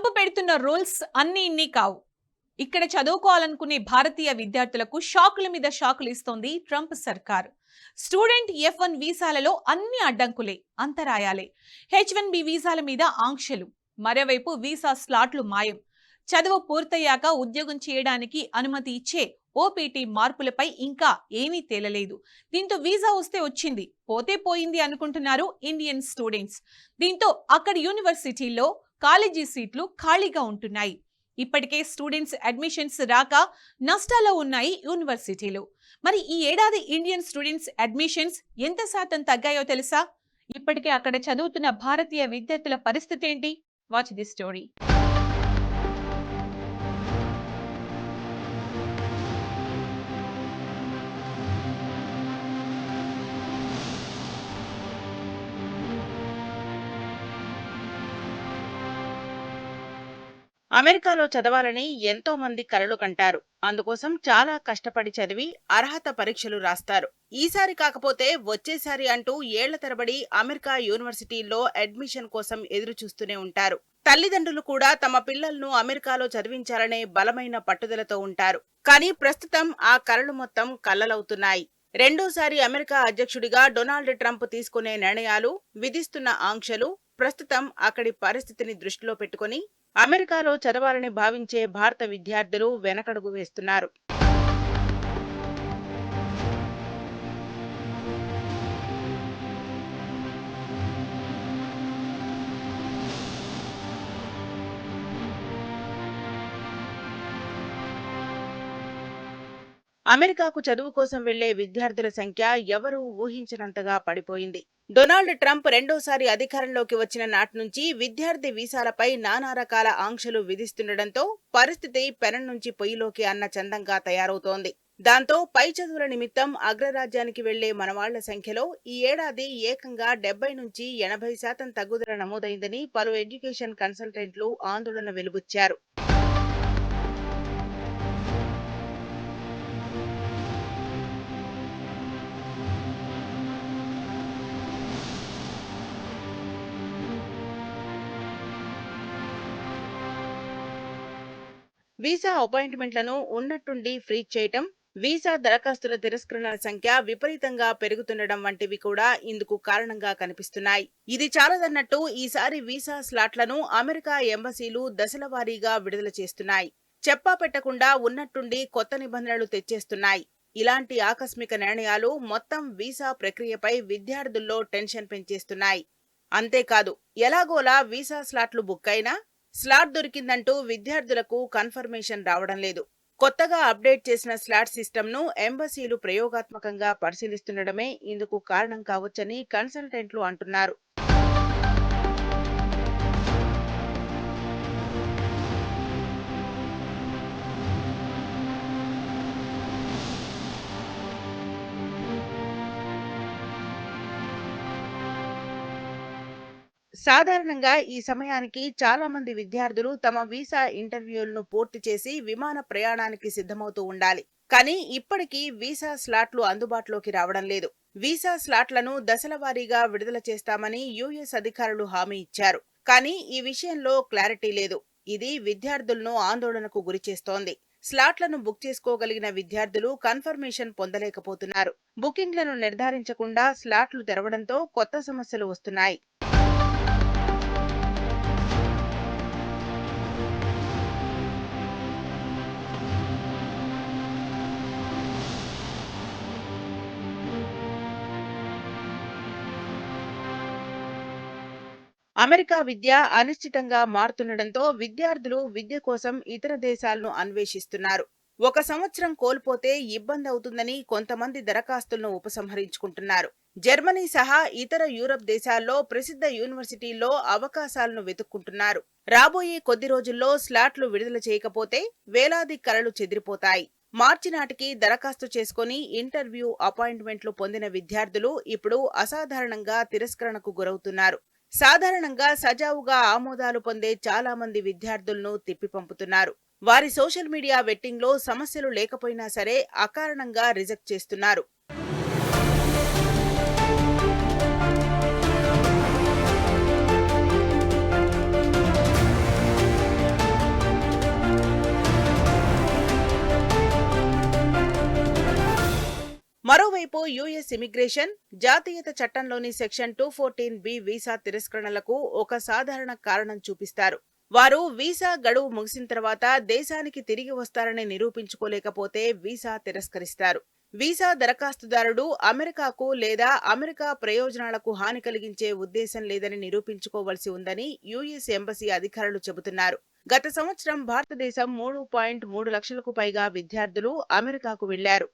Trump పెడుతున్న rules అన్ని ఇన్ని కావు. ఇక్కడ చదువుకోవాలనుకునే భారతీయ విద్యార్థులకు షాకుల మీద షాకులు ఇస్తోంది ట్రంప్ సర్కార్. స్టూడెంట్ F1 వీసాలలో అన్ని అడ్డంకులే, అంతరాయాలే. H1B వీసాల మీద ఆంక్షలు. మరోవైపు వీసా స్లాట్లు మాయం. చదువు పూర్తయ్యాక ఉద్యోగం చేయడానికి అనుమతి ఇచ్చే OPT మార్పులపై ఇంకా ఏమీ తేలలేదు. దీంతో వీసా వస్తే వచ్చింది, పోతే పోయింది అనుకుంటున్నారు ఇండియన్ స్టూడెంట్స్. దీంతో అక్కడి యూనివర్సిటీల్లో కాలేజీ సీట్లు ఖాళీగా ఉంటున్నాయి. ఇప్పటికే స్టూడెంట్స్ అడ్మిషన్స్ రాక నష్టాల్లో ఉన్నాయి యూనివర్సిటీలు. మరి ఈ ఏడాది ఇండియన్ స్టూడెంట్స్ అడ్మిషన్స్ ఎంత శాతం తగ్గాయో తెలుసా? ఇప్పటికే అక్కడ చదువుతున్న భారతీయ విద్యార్థుల పరిస్థితి ఏంటి? Watch the story. అమెరికాలో చదవాలని ఎంతో మంది కలలు కంటారు. అందుకోసం చాలా కష్టపడి చదివి అర్హత పరీక్షలు రాస్తారు. ఈసారి కాకపోతే వచ్చేసారి అంటూ ఏళ్ల తరబడి అమెరికా యూనివర్సిటీల్లో అడ్మిషన్ కోసం ఎదురు చూస్తూనే ఉంటారు. తల్లిదండ్రులు కూడా తమ పిల్లలను అమెరికాలో చదివించాలనే బలమైన పట్టుదలతో ఉంటారు. కానీ ప్రస్తుతం ఆ కలలు మొత్తం కల్లలవుతున్నాయి. రెండోసారి అమెరికా అధ్యక్షుడిగా డొనాల్డ్ ట్రంప్ తీసుకునే నిర్ణయాలు, విధిస్తున్న ఆంక్షలు ప్రస్తుతం అక్కడి పరిస్థితిని దృష్టిలో పెట్టుకుని అమెరికాలో చదవాలని భావించే భారత విద్యార్థులు వెనకడుగు వేస్తున్నారు. అమెరికాకు చదువు కోసం వెళ్లే విద్యార్థుల సంఖ్య ఎవరూ ఊహించినంతగా పడిపోయింది. డొనాల్డ్ ట్రంప్ రెండోసారి అధికారంలోకి వచ్చిన నాటి నుంచి విద్యార్థి వీసాలపై నానా రకాల ఆంక్షలు విధిస్తుండటంతో పరిస్థితి పెనం నుంచి పొయ్యిలోకి అన్న చందంగా తయారవుతోంది. దాంతో పై చదువుల నిమిత్తం అగ్రరాజ్యానికి వెళ్లే మనవాళ్ల సంఖ్యలో ఈ ఏడాది ఏకంగా 70 నుంచి 80% తగ్గుదల నమోదైందని పలు ఎడ్యుకేషన్ కన్సల్టెంట్లు ఆందోళన వెలుబుచ్చారు. వీసా అపాయింట్మెంట్లను ఉన్నట్టుండి ఫ్రీజ్ చేయటం, వీసా దరఖాస్తుల తిరస్కరణల సంఖ్య విపరీతంగా పెరుగుతుండడం వంటివి కూడా ఇందుకు కారణంగా కనిపిస్తున్నాయి. ఇది చాలదన్నట్టు ఈసారి వీసా స్లాట్లను అమెరికా ఎంబసీలు దశలవారీగా విడుదల చేస్తున్నాయి. చెప్పా పెట్టకుండా ఉన్నట్టుండి కొత్త నిబంధనలు తెచ్చేస్తున్నాయి. ఇలాంటి ఆకస్మిక నిర్ణయాలు మొత్తం వీసా ప్రక్రియపై విద్యార్థుల్లో టెన్షన్ పెంచేస్తున్నాయి. అంతేకాదు, ఎలాగోలా వీసా స్లాట్లు బుక్ అయినా స్లాట్ దొరికిందంటూ విద్యార్థులకు కన్ఫర్మేషన్ రావడం లేదు. కొత్తగా అప్డేట్ చేసిన స్లాట్ సిస్టమ్ను ఎంబసీలు ప్రయోగాత్మకంగా పరిశీలిస్తుండడమే ఇందుకు కారణం కావచ్చని కన్సల్టెంట్లు అంటున్నారు. సాధారణంగా ఈ సమయానికి చాలా మంది విద్యార్థులు తమ వీసా ఇంటర్వ్యూలను పూర్తి చేసి విమాన ప్రయాణానికి సిద్ధమవుతూ ఉండాలి. కానీ ఇప్పటికీ వీసా స్లాట్లు అందుబాటులోకి రావడం లేదు. వీసా స్లాట్లను దశలవారీగా విడుదల చేస్తామని US అధికారులు హామీ ఇచ్చారు. కానీ ఈ విషయంలో క్లారిటీ లేదు. ఇది విద్యార్థులను ఆందోళనకు గురిచేస్తోంది. స్లాట్లను బుక్ చేసుకోగలిగిన విద్యార్థులు కన్ఫర్మేషన్ పొందలేకపోతున్నారు. బుకింగ్లను నిర్ధారించకుండా స్లాట్లు తెరవడంతో కొత్త సమస్యలు వస్తున్నాయి. అమెరికా విద్య అనిశ్చితంగా మారుతుండటంతో విద్యార్థులు విద్య కోసం ఇతర దేశాలను అన్వేషిస్తున్నారు. 1 సంవత్సరం కోల్పోతే ఇబ్బంది అవుతుందని కొంతమంది దరఖాస్తులను ఉపసంహరించుకుంటున్నారు. జర్మనీ సహా ఇతర యూరప్ దేశాల్లో ప్రసిద్ధ యూనివర్సిటీల్లో అవకాశాలను వెతుక్కుంటున్నారు. రాబోయే కొద్ది రోజుల్లో స్లాట్లు విడుదల చేయకపోతే వేలాది కలలు చెదిరిపోతాయి. మార్చి నాటికి దరఖాస్తు చేసుకుని ఇంటర్వ్యూ అపాయింట్మెంట్లు పొందిన విద్యార్థులు ఇప్పుడు అసాధారణంగా తిరస్కరణకు గురవుతున్నారు. సాధారణంగా సజావుగా ఆమోదాలు పొందే చాలా మంది విద్యార్థులను తిప్పి పంపుతున్నారు. వారి సోషల్ మీడియా వెట్టింగ్లో సమస్యలు లేకపోయినా సరే అకారణంగా రిజెక్ట్ చేస్తున్నారు. మరోవైపు యుఎస్ ఇమిగ్రేషన్ జాతీయత చట్టంలోని సెక్షన్ 214B వీసా తిరస్కరణలకు ఒక సాధారణ కారణం చూపిస్తారు. వారు వీసా గడువు ముగిసిన తర్వాత దేశానికి తిరిగి వస్తారని నిరూపించుకోలేకపోతే వీసా తిరస్కరిస్తారు. వీసా దరఖాస్తుదారుడు అమెరికాకు లేదా అమెరికా ప్రయోజనాలకు హాని కలిగించే ఉద్దేశం లేదని నిరూపించుకోవలసి ఉందని యుఎస్ ఎంబసీ అధికారులు చెబుతున్నారు. గత సంవత్సరం భారతదేశం 3.3 లక్షలకు పైగా విద్యార్థులు అమెరికాకు వెళ్లారు.